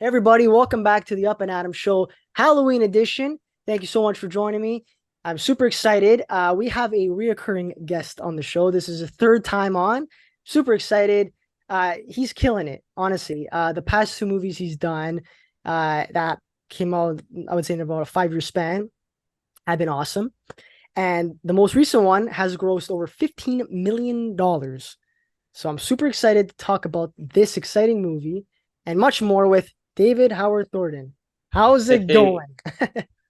Everybody, welcome back to the Up and Adam Show Halloween edition. Thank you so much for joining me. I'm super excited. We have a reoccurring guest on the show. This is the third time on. Super excited. He's killing it, honestly. The past two movies he's done that came out, I would say, in about a 5-year span, have been awesome. And the most recent one has grossed over $15 million. So I'm super excited to talk about this exciting movie and much more with David Howard Thornton. How's it Hey, going?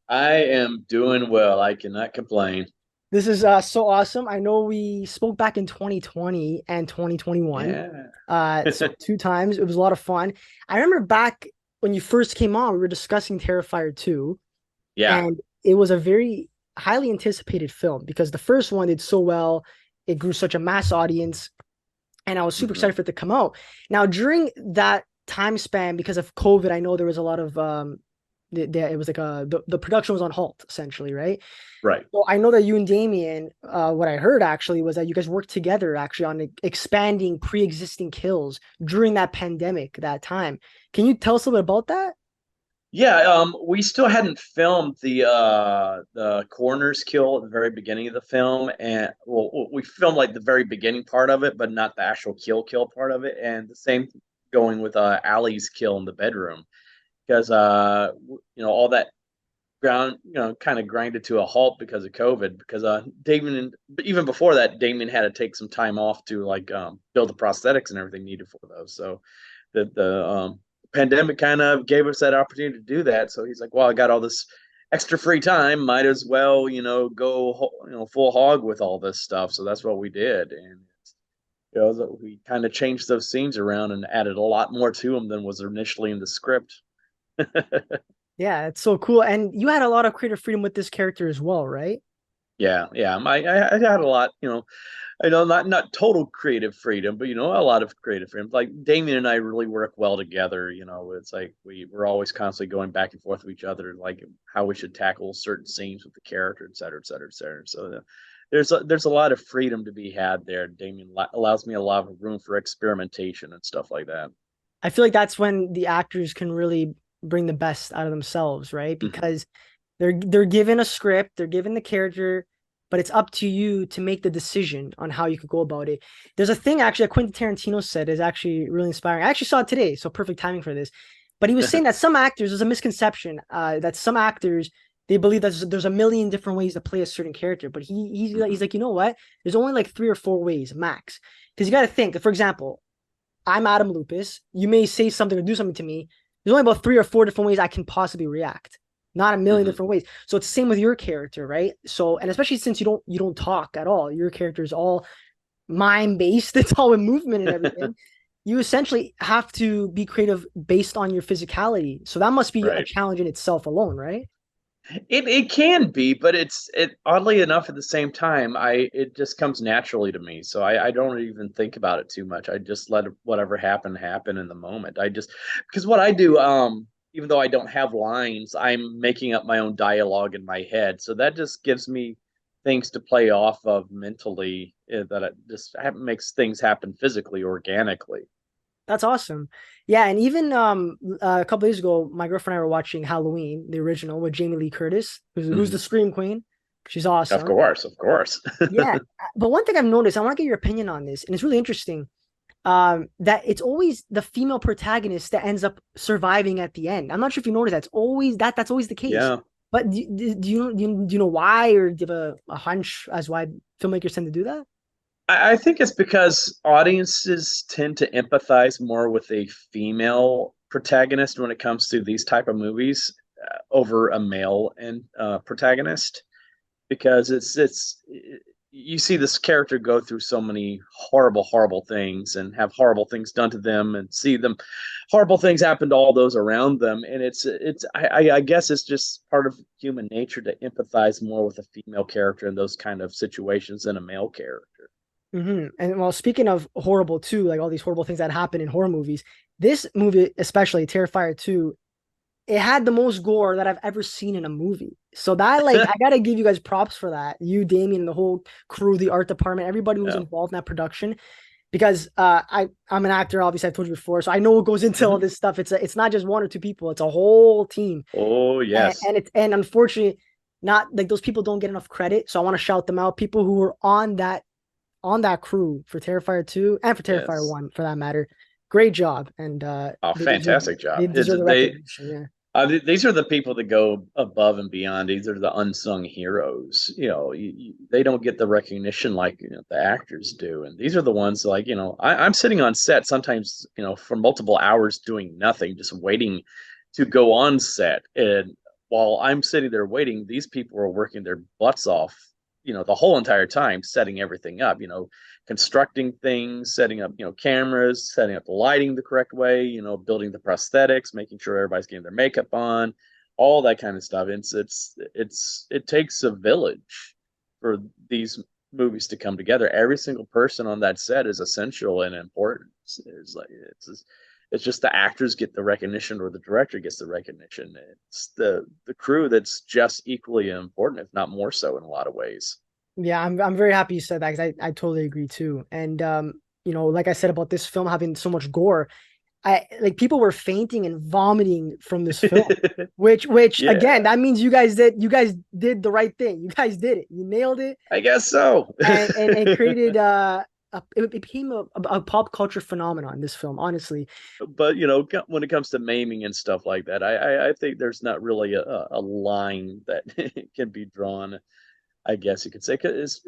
I am doing well. I cannot complain. This is so awesome. I know we spoke back in 2020 and 2021. Yeah. So two times. It was a lot of fun. I remember back when you first came on, we were discussing Terrifier 2, Yeah. and it was a very highly anticipated film because the first one did so well. It grew such a mass audience, and I was super Mhm. excited for it to come out. Now, during that time span, because of COVID, I know there was a lot of it was like the production was on halt essentially, right? Right. Well, I know that you and Damien, what I heard actually was that you guys worked together actually on expanding pre-existing kills during that pandemic, that time. Can you tell us a little bit about that? Yeah, we still hadn't filmed the coroner's kill at the very beginning of the film, and well, we filmed like the very beginning part of it, but not the actual kill part of it. And the same going with Allie's kill in the bedroom, because all that ground, kind of grinded to a halt because of COVID. Because Damien, even before that, Damien had to take some time off to like build the prosthetics and everything needed for those. So the pandemic kind of gave us that opportunity to do that. So he's like, well, I got all this extra free time, might as well, go, full hog with all this stuff. So that's what we did, and we kind of changed those scenes around and added a lot more to them than was initially in the script. Yeah, it's so cool. And you had a lot of creative freedom with this character as well, right? Yeah, yeah. I had a lot, I know not total creative freedom, but a lot of creative freedom. Like Damien and I really work well together. It's like we're always constantly going back and forth with each other, like how we should tackle certain scenes with the character, et cetera, et cetera, et cetera. So there's a lot of freedom to be had there. Damien allows me a lot of room for experimentation and stuff like that. I feel like that's when the actors can really bring the best out of themselves, right? Mhm. Because they're given a script, they're given the character, but it's up to you to make the decision on how you could go about it. There's a thing actually that Quentin Tarantino said is actually really inspiring. I actually saw it today, so perfect timing for this. But he was saying that some actors, there's a misconception that some actors they believe that there's a million different ways to play a certain character, but he's Mhm. like, you know what? There's only like 3 or 4 ways max. Because you got to think, for example, I'm Adam Lupis. You may say something or do something to me. There's only about 3 or 4 different ways I can possibly react, not a million Mhm. different ways. So it's the same with your character, right? So, and especially since you don't talk at all, your character is all mind based. It's all with movement and everything. You essentially have to be creative based on your physicality. So that must be a Right. challenge in itself alone, right? It can be, but it oddly enough at the same time, it just comes naturally to me. So I don't even think about it too much. I just let whatever happen in the moment. Because what I do, even though I don't have lines, I'm making up my own dialogue in my head. So that just gives me things to play off of mentally, that it just makes things happen physically, organically. That's awesome. Yeah, and even a couple days ago, my girlfriend and I were watching Halloween, the original with Jamie Lee Curtis, who's the Mhm. Scream Queen. She's Of awesome. course, of course. Yeah, but one thing I've noticed, I want to get your opinion on this, and it's really interesting. That it's always the female protagonist that ends up surviving at the end. I'm not sure if you noticed that's always that's always the case. Yeah. But do you know why, or do you have a hunch as why filmmakers tend to do that? I think it's because audiences tend to empathize more with a female protagonist when it comes to these type of movies, over a male and protagonist, because it's you see this character go through so many horrible things and have horrible things done to them and see them horrible things happen to all those around them, and I guess it's just part of human nature to empathize more with a female character in those kind of situations than a male character. And well, speaking of horrible too, like all these horrible things that happen in horror movies, this movie, especially Terrifier 2, it had the most gore that I've ever seen in a movie. So that, like, I gotta give you guys props for that. You, Damien, and the whole crew, the art department, everybody who was Yeah. involved in that production. because I'm an actor, obviously I've told you before, so I know what goes into all Mhm. this stuff. It's not just one or two people, it's a whole team. Oh yes. And unfortunately, not like those people don't get enough credit. So I want to shout them out. People who were on that crew for Terrifier 2 and for Terrifier Yes. 1 for that matter. Great job. And Oh, fantastic they job. deserve the recognition. Yeah. These are the people that go above and beyond. These are the unsung heroes. They don't get the recognition like the actors do. And these are the ones like, I'm sitting on set sometimes, for multiple hours doing nothing, just waiting to go on set. And while I'm sitting there waiting, these people are working their butts off, the whole entire time, setting everything up, constructing things, setting up, cameras, setting up the lighting the correct way, building the prosthetics, making sure everybody's getting their makeup on, all that kind of stuff. It takes a village for these movies to come together. Every single person on that set is essential and important. It's just the actors get the recognition or the director gets the recognition. It's the crew that's just equally important, if not more so in a lot of ways. Yeah, I'm very happy you said that because I totally agree too. And like I said about this film having so much gore, I like people were fainting and vomiting from this film, which again, Yeah, that means you guys did the right thing. You guys did it. You nailed it I guess so. and created it became a pop culture phenomenon, this film, honestly. But when it comes to maiming and stuff like that, I think there's not really a line that can be drawn. I guess you could say, 'cause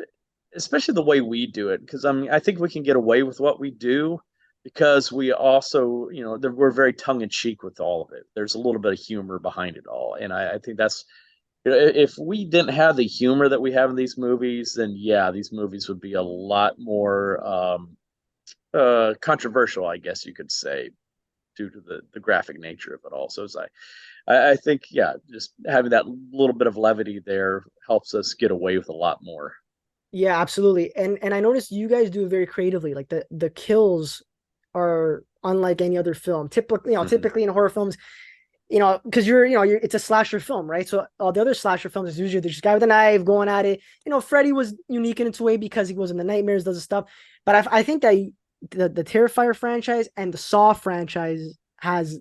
especially the way we do it. Because I mean, I think we can get away with what we do because we also, we're very tongue in cheek with all of it. There's a little bit of humor behind it all, and I think that's if we didn't have the humor that we have in these movies, then yeah, these movies would be a lot more controversial, I guess you could say, due to the graphic nature of it all. So it's like I think yeah, just having that little bit of levity there helps us get away with a lot more. Yeah, absolutely. And I noticed you guys do it very creatively. Like the kills are unlike any other film. Typically, Hmm. typically in horror films, because it's a slasher film, right? So all the other slasher films is usually there's this guy with a knife going at it. Freddy was unique in its way because he was in the nightmares, does the stuff. But I think that the Terrifier franchise and the Saw franchise has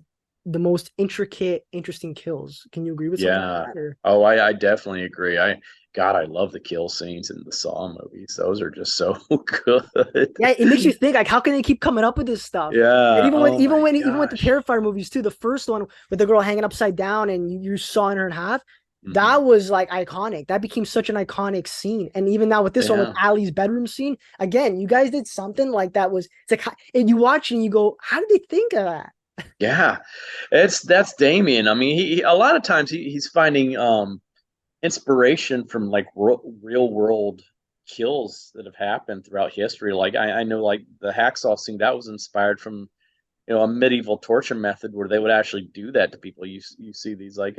the most intricate, interesting kills. Can you agree with something like Yeah. that? Or Oh, I definitely agree. God, I love the kill scenes in the Saw movies. Those are just so good. yeah, it makes you think like how can they keep coming up with this stuff? And Yeah. Oh my even with the gosh. Terrifier movies too, the first one with the girl hanging upside down and you sawing her in half, that Hmm. was like iconic. That became such an iconic scene. And even now with this one with Yeah. Ali's bedroom scene, again, you guys did something like that was it's like and you watch and you go, how did they think of that? Yeah. That's Damien. I mean, a lot of times he's finding inspiration from like real world kills that have happened throughout history. Like I know like the hacksaw scene that was inspired from a medieval torture method where they would actually do that to people. You see these like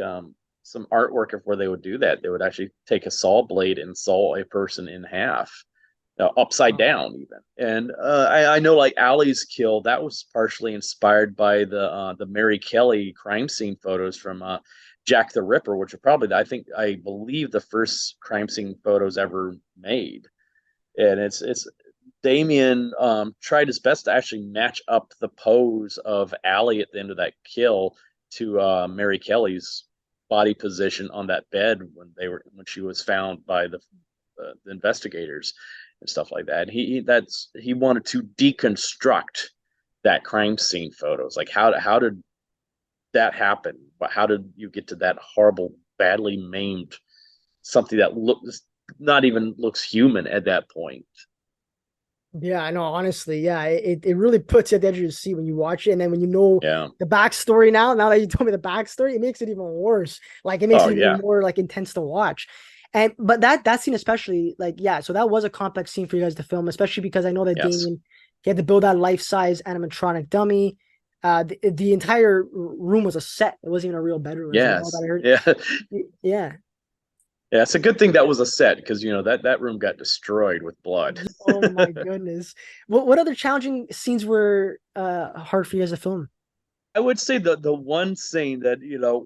some artwork of where they would do that. They would actually take a saw blade and saw a person in half, upside down even. And I know like Ali's kill that was partially inspired by the Mary Kelly crime scene photos from Jack the Ripper, which are probably I believe the first crime scene photos ever made. And it's Damien tried his best to actually match up the pose of Allie at the end of that kill to Mary Kelly's body position on that bed when she was found by the investigators and stuff like that. And he wanted to deconstruct that crime scene photos. Like how did that happen? How did you get to that horrible, badly maimed something that looks not even looks human at that point? Yeah, I know. Honestly, yeah, it really puts you at the edge of your seat when you watch it, and then when you know Yeah. the backstory now that you told me the backstory, it makes it even worse. Like it makes Oh it even yeah. more like intense to watch. And but that scene especially, like yeah, so that was a complex scene for you guys to film, especially because I know that Yes. Damien he had to build that life size animatronic dummy. The entire room was a set. It wasn't even a real bedroom or something like that. Yes. I heard. Yeah. Yeah. Yeah. It's a good thing that was a set because that room got destroyed with blood. Oh my goodness. What other challenging scenes were hard for you as a film? I would say the one scene that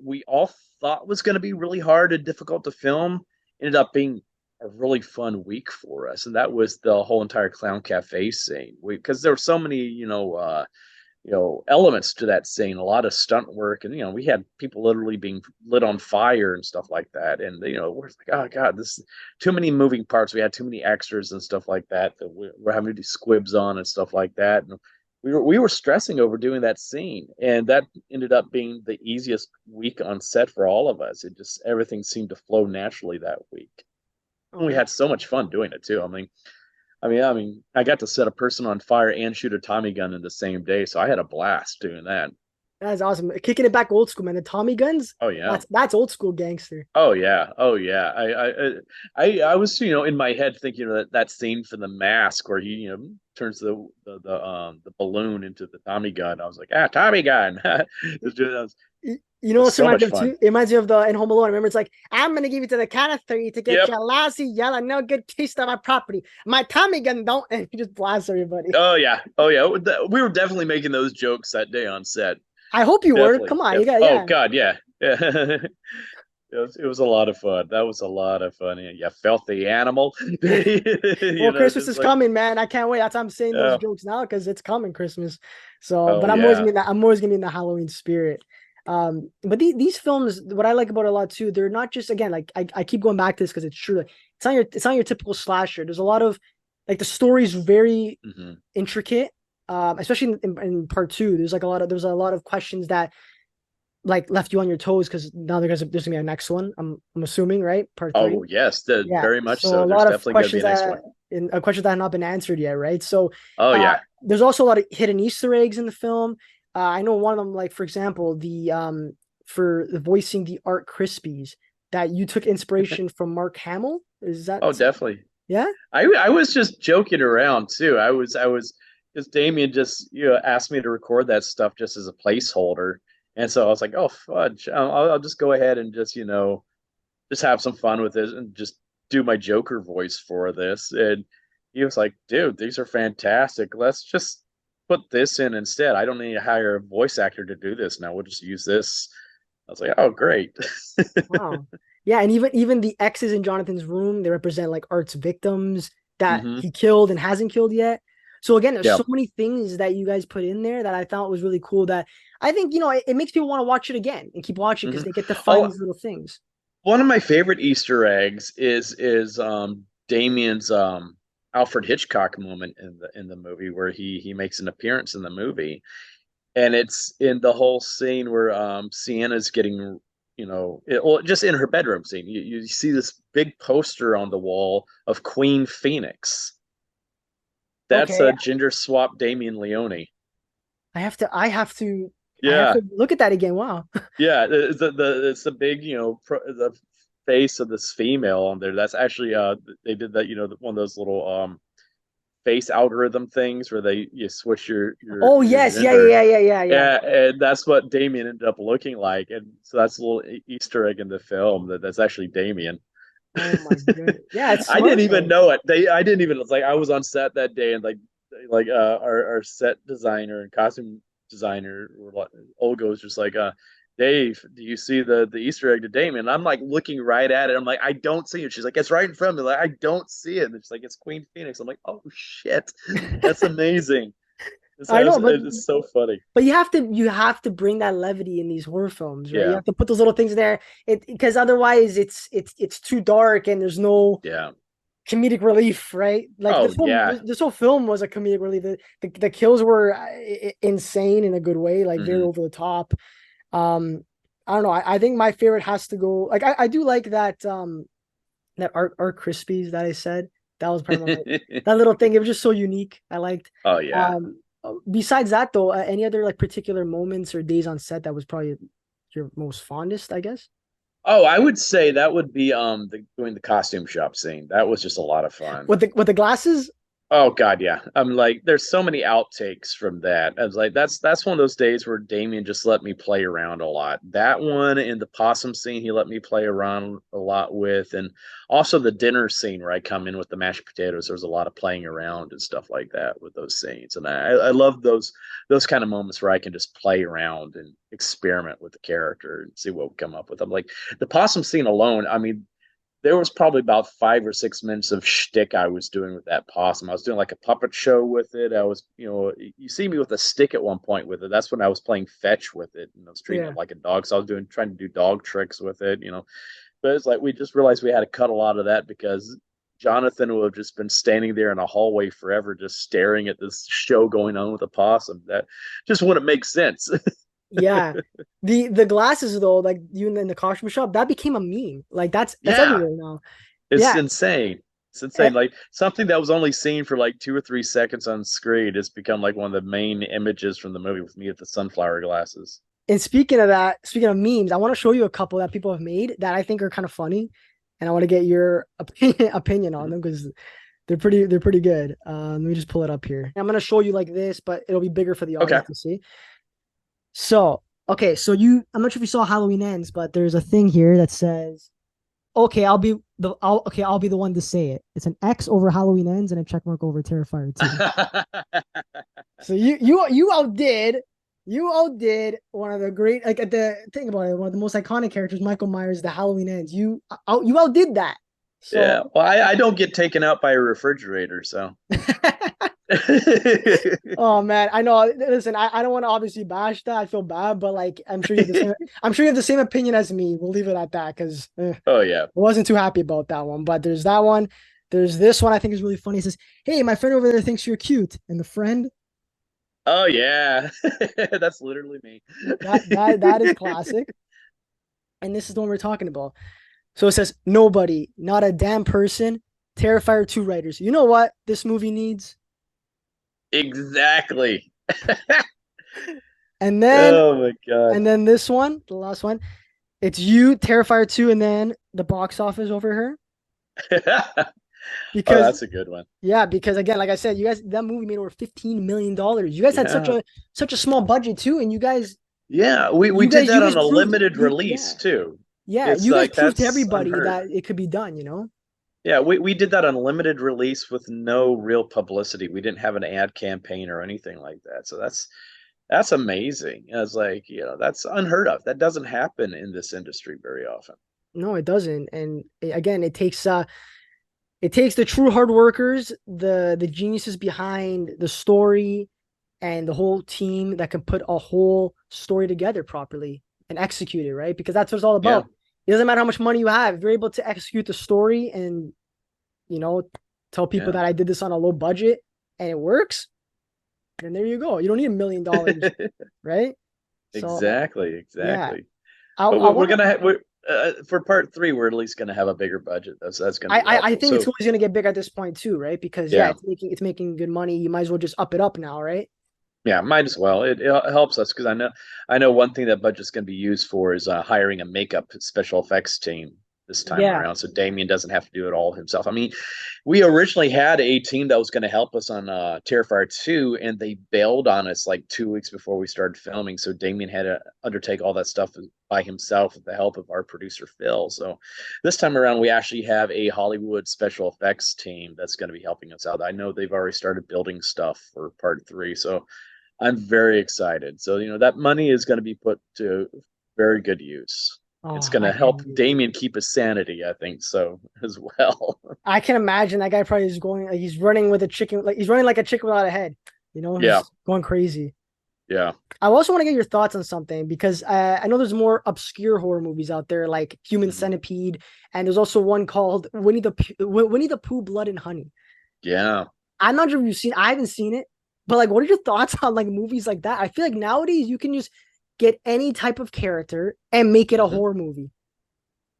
we all thought was going to be really hard and difficult to film ended up being a really fun week for us, and that was the whole entire Clown Cafe scene. Because there were so many, elements to that scene, a lot of stunt work, and we had people literally being lit on fire and stuff like that. And we're like, oh god, this is too many moving parts. We had too many extras and stuff like that we're having to do squibs on and stuff like that. And we were stressing over doing that scene, and that ended up being the easiest week on set for all of us. It just everything seemed to flow naturally that week. And we Oh, had so much fun doing it too. I got to set a person on fire and shoot a Tommy gun in the same day, so I had a blast doing that. that's awesome. Kicking it back old school, man. The Tommy guns, Oh yeah, that's old school gangster. oh yeah, oh yeah. I was in my head thinking of that scene from The Mask where he turns the balloon into the Tommy gun. I was like, Tommy gun. You know It was what's so reminded much of too? fun. It reminds me of the in Home Alone. Remember, it's like, I'm gonna give you to the count of three to get Yep. your lousy yellow, no good taste of my property. My Tommy gun don't, and he just blasts everybody. Oh yeah, oh yeah. We were definitely making those jokes that day on set. I hope you were. Definitely. Come on, Yeah. you got Oh yeah. God, yeah. Yeah. It was a lot of fun. That was a lot of fun. Yeah, filthy animal. Well, Christmas Just is like, coming, man. I can't wait. That's why I'm saying those oh, jokes now because it's coming Christmas. So, oh but I'm always gonna yeah. be in that. I'm always gonna be in the Halloween spirit. But these films, what I like about it a lot too, they're not just again like I keep going back to this because it's true. Like, it's not your typical slasher. There's a lot of like the story's very Hmm. intricate. Especially in part two, there's a lot of questions that like left you on your toes because now there's gonna be a next one. I'm assuming, right? Part three. Oh yes, Yeah. very much So so. a There's lot of definitely going to be questions a next that one. questions that have not been answered yet, right? So Oh uh yeah. there's also a lot of hidden Easter eggs in the film. I know one of them, like for example, the for the voicing the Art Crispies that you took inspiration from Mark Hamill. Is that Oh definitely. yeah? I was just joking around too. I was because Damien just asked me to record that stuff just as a placeholder, and so I was like, oh fudge, I'll just go ahead and just have some fun with it and just do my Joker voice for this. And he was like, dude, these are fantastic. Let's just put this in instead. I don't need to hire a voice actor to do this now. We'll just use this. I was like, oh, great. Wow. Yeah, and even the X's in Jonathan's room, they represent like Art's victims that Hmm. he killed and hasn't killed yet. So again, there's Yeah. so many things that you guys put in there that I thought was really cool that I think, it makes people want to watch it again and keep watching because Hmm. they get to find Oh, these little things. one of my favorite Easter eggs is Damien's Alfred Hitchcock moment in the movie where he makes an appearance in the movie, and it's in the whole scene where Sienna's getting just in her bedroom scene. You see this big poster on the wall of Queen Phoenix. That's Okay, a gender swap Damien Leone. I have to Yeah, look at that again. Wow. yeah. It's the big the face of this female on there. That's actually they did that one of those little face algorithm things where you switch Oh your yes, yeah, gender. yeah, yeah, yeah, yeah. Yeah, and that's what Damien ended up looking like, and so that's a little Easter egg in the film that's actually Damien. Oh my goodness. Yeah, it's I didn't smart even though. know it. I didn't even. It's like I was on set that day, and our set designer and costume designer Olga was just like, Dave, do you see the Easter egg to Damien? And I'm like looking right at it. I'm like, I don't see it. She's like, it's right in front of me. Like, I don't see it. And she's like, it's Queen Phoenix. I'm like, oh shit, that's amazing. I know, but It's so funny. you have to bring that levity in these horror films, right? You Yeah, have to put those little things in there. It because otherwise it's too dark and there's no yeah. comedic relief, right? Like Oh yeah. this whole film was a comedic relief. The kills were insane in a good way, like very Hmm. over the top. Um, I don't know. I think my favorite has to go. Like I do like that art crispies that I said. That was probably that little thing. It was just so unique. I liked. Oh yeah. Besides that though, any other like particular moments or days on set that was probably your most fondest, I guess? Oh, I would say that would be doing the costume shop scene. That was just a lot of fun. With the glasses? Oh God, yeah. I'm like, there's so many outtakes from that. I was like, that's one of those days where Damien just let me play around a lot. That one and the possum scene, he let me play around a lot with, and also the dinner scene where I come in with the mashed potatoes. There's a lot of playing around and stuff like that with those scenes, and I love those kind of moments where I can just play around and experiment with the character and see what we come up with. I'm like the possum scene alone. I mean, there was probably about 5 or 6 minutes of shtick I was doing with that possum. I was doing like a puppet show with it. I was, you see me with a stick at one point with it. That's when I was playing fetch with it, and I was treating Yeah. it like a dog. So I was trying to do dog tricks with it, But it's like we just realized we had to cut a lot of that because Jonathan would have just been standing there in a hallway forever, just staring at this show going on with a possum. That just wouldn't make sense. Yeah. The glasses though, like you in the costume shop, that became a meme. Like that's Yeah, everywhere now. it's Yeah. insane. It's Eh, insane. Like something that was only seen for like 2 or 3 seconds on screen, it's become like one of the main images from the movie with me with the sunflower glasses. And speaking of that, speaking of memes, I want to show you a couple that people have made that I think are kind of funny, and I want to get your opinion on Mhm. them because they're pretty good. Let me just pull it up here. I'm gonna show you like this, but it'll be bigger for the Okay. audience to see. So, okay, so I'm not sure if you saw Halloween Ends, but there's a thing here that says, "Okay, I'll be the one to say it." It's an X over Halloween Ends and a check mark over Terrifier 2. So you outdid one of the great, like, at the think about it, one of the most iconic characters, Michael Myers, the Halloween Ends. You outdid that. Yeah. So Well, I don't get taken out by a refrigerator, so. oh man, I know. Listen, I don't want to obviously bash that. I feel bad, but like I'm sure you have the same. I'm sure you have the same opinion as me. We'll leave it at that because I Oh yeah. wasn't too happy about that one. But there's that one. There's this one I think is really funny. It says, "Hey, my friend over there thinks you're cute," and the friend Oh yeah. That's literally me. that is classic. And this is the one we're talking about. So it says, "Nobody, not a damn person. Terrifier 2 writers. You know what this movie needs?" Exactly. And then Oh my God. this one, the last one, it's you, Terrifier 2, and then the box office over her. Oh, Because that's a good one. yeah, because again, like I said, you guys that movie made over $15 million. You guys had such Yeah. a small budget too, and Yeah, we you did guys that you guys on a proved limited you release yeah. too. Yeah, It's you guys like proved to that's everybody unheard that of. it could be done. Yeah, we did that on limited release with no real publicity. We didn't have an ad campaign or anything like that. So that's amazing. It's like, that's unheard of. That doesn't happen in this industry very often. No, it doesn't. And again, it takes the true hard workers, the geniuses behind the story and the whole team that can put a whole story together properly and execute it, right? Because that's what it's all Yeah, about. It doesn't matter how much money you have. If you're able to execute the story and, you know, tell people yeah. that I did this on a low budget and it works, then there you go. You don't need $1 million, right? So Exactly, yeah, exactly. I, But I we're want to. gonna for part three, we're at least gonna have a bigger budget. That's gonna be I helpful. think it's So always going to get big at this point too, right? Because yeah, yeah, it's making good money. You might as well just up it up now, right? yeah, might as well. It helps us because I know one thing that budget's going to be used for is hiring a makeup special effects team this time Yeah, around, so Damien doesn't have to do it all himself. I mean, we originally had a team that was going to help us on Terrifier 2, and they bailed on us like 2 weeks before we started filming. So Damien had to undertake all that stuff by himself with the help of our producer Phil. So this time around, we actually have a Hollywood special effects team that's going to be helping us out. I know they've already started building stuff for part 3, so I'm very excited. So, that money is going to be put to very good use. It's oh, going I to can't help wait. Damien keep his sanity, I think so as well. I can imagine that guy probably is going like he's running with a chicken, like he's running like a chicken without a head. Yeah, He's going crazy. yeah. I also want to get your thoughts on something because I know there's more obscure horror movies out there like Human Mhm. Centipede, and there's also one called Winnie the Pooh, Blood and Honey. Yeah. I'm not sure if you've seen. I haven't seen it, but like, what are your thoughts on like movies like that? I feel like nowadays you can just get any type of character and make it a Mhm. horror movie.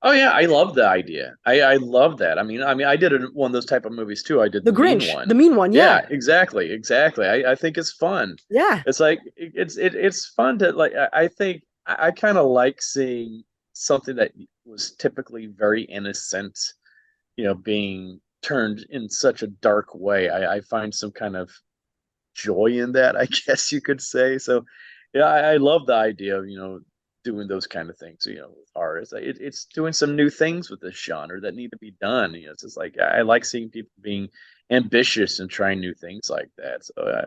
Oh yeah, I love the idea. I love that. I mean, I did one of those type of movies too. I did The the mean Grinch, the one. mean one, yeah, Yeah, exactly, exactly. I think it's fun. yeah. It's like it's fun to like. I think I kind of like seeing something that was typically very innocent, being turned in such a dark way. I find some kind of joy in that, I guess you could say. So, yeah, I love the idea of doing those kind of things. With horror, it's doing some new things with this genre that need to be done. It's just like I like seeing people being ambitious and trying new things like that. So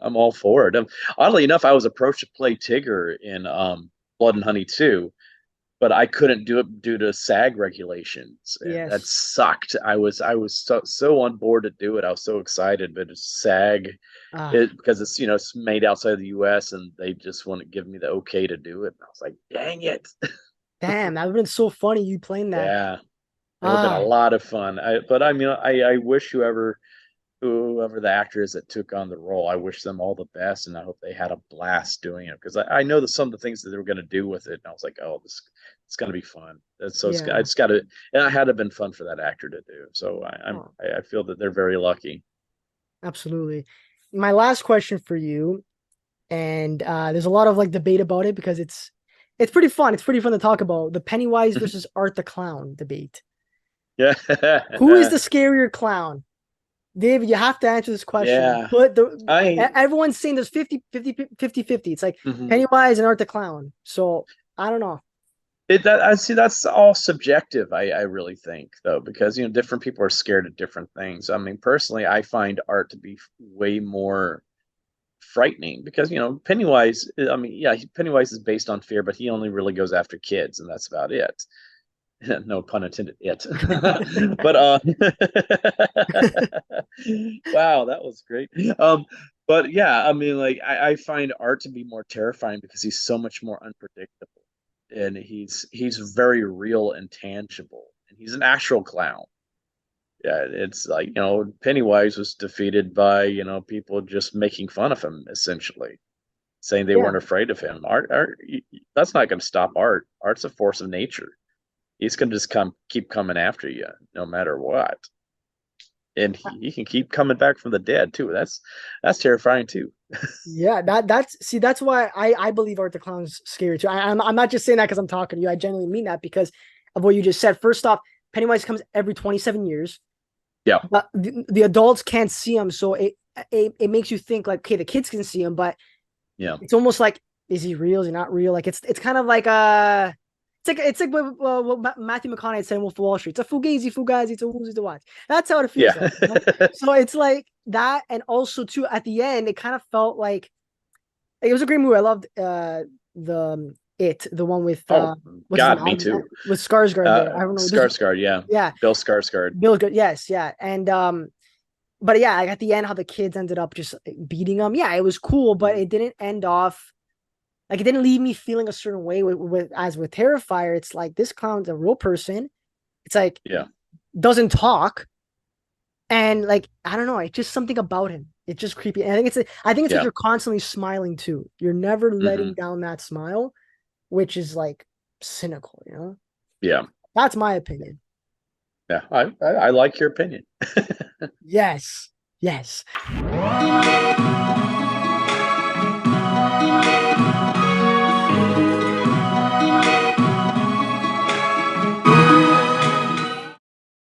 I'm all for it. Oddly enough, I was approached to play Tigger in Blood and Honey 2, but I couldn't do it due to SAG regulations, and that Yes. sucked. I was so on board to do it. I was so excited, but it's SAG Ah, it because it's made outside of the U.S. and they just wouldn't give me the okay to do it. And I was like, dang it. damn, that would have been so funny you playing that. Yeah, it would have been a Ah, lot of fun. But I mean, I wish whoever the actor is that took on the role, I wish them all the best, and I hope they had a blast doing it because I know that some of the things that they were going to do with it, and I was like, oh, this it's going to be fun. So yeah. it's got to, and it had to have been fun for that actor to do. So Oh, I feel that they're very lucky. absolutely. My last question for you, and there's a lot of like debate about it because it's pretty fun. It's pretty fun to talk about the Pennywise versus Art the Clown debate. Yeah, Who is the scarier clown? David, you have to answer this question. yeah. But I everyone's saying there's 50-50. It's like mhm. Pennywise and Art the Clown. So I don't know. I see that's all subjective. I really think though because different people are scared of different things. I mean, personally, I find art to be way more frightening because Pennywise. I mean, yeah, Pennywise is based on fear, but he only really goes after kids, and that's about it. No pun intended. It, but wow, that was great. But yeah, I mean, like I find art to be more terrifying because he's so much more unpredictable, and he's very real and tangible, and he's an actual clown. Yeah, it's like Pennywise was defeated by people just making fun of him essentially saying they Yeah. weren't afraid of him. Art, that's not going to stop art. Art's a force of nature. He's going to just keep coming after you, no matter what. And he can keep coming back from the dead too. That's terrifying too. Yeah, that's why I believe Art the Clown's scary too. I'm not just saying that because I'm talking to you. I genuinely mean that because of what you just said. First off, Pennywise comes every 27 years. Yeah, But the adults can't see him, so it makes you think like, okay, the kids can see him, but yeah, it's almost like, is he real? Is he not real? Like it's kind of like it's like what Matthew McConaughey said in Wolf of Wall Street. It's a fugazi, it's a woozy to watch. That's how it feels yeah, like. So it's like that, and also too at the end, it kind of felt like it was a great movie. I loved the one with oh what's his God, me name? too. With Skarsgård there. I don't know. Skarsgård, yeah, Yeah, Bill Skarsgård. Bill good. Yes, yeah. And but yeah, like at the end, how the kids ended up just beating them. Yeah, it was cool, but it didn't end off like it didn't leave me feeling a certain way with as with Terrifier. It's like this clown's a real person. It's like Yeah, doesn't talk, and like I don't know, it's just something about him. It's just creepy. And I think it's like yeah, you're constantly smiling too. You're never letting hmm down that smile, which is like cynical, you know? yeah, That's my opinion. yeah. I like your opinion. Yes. Yes.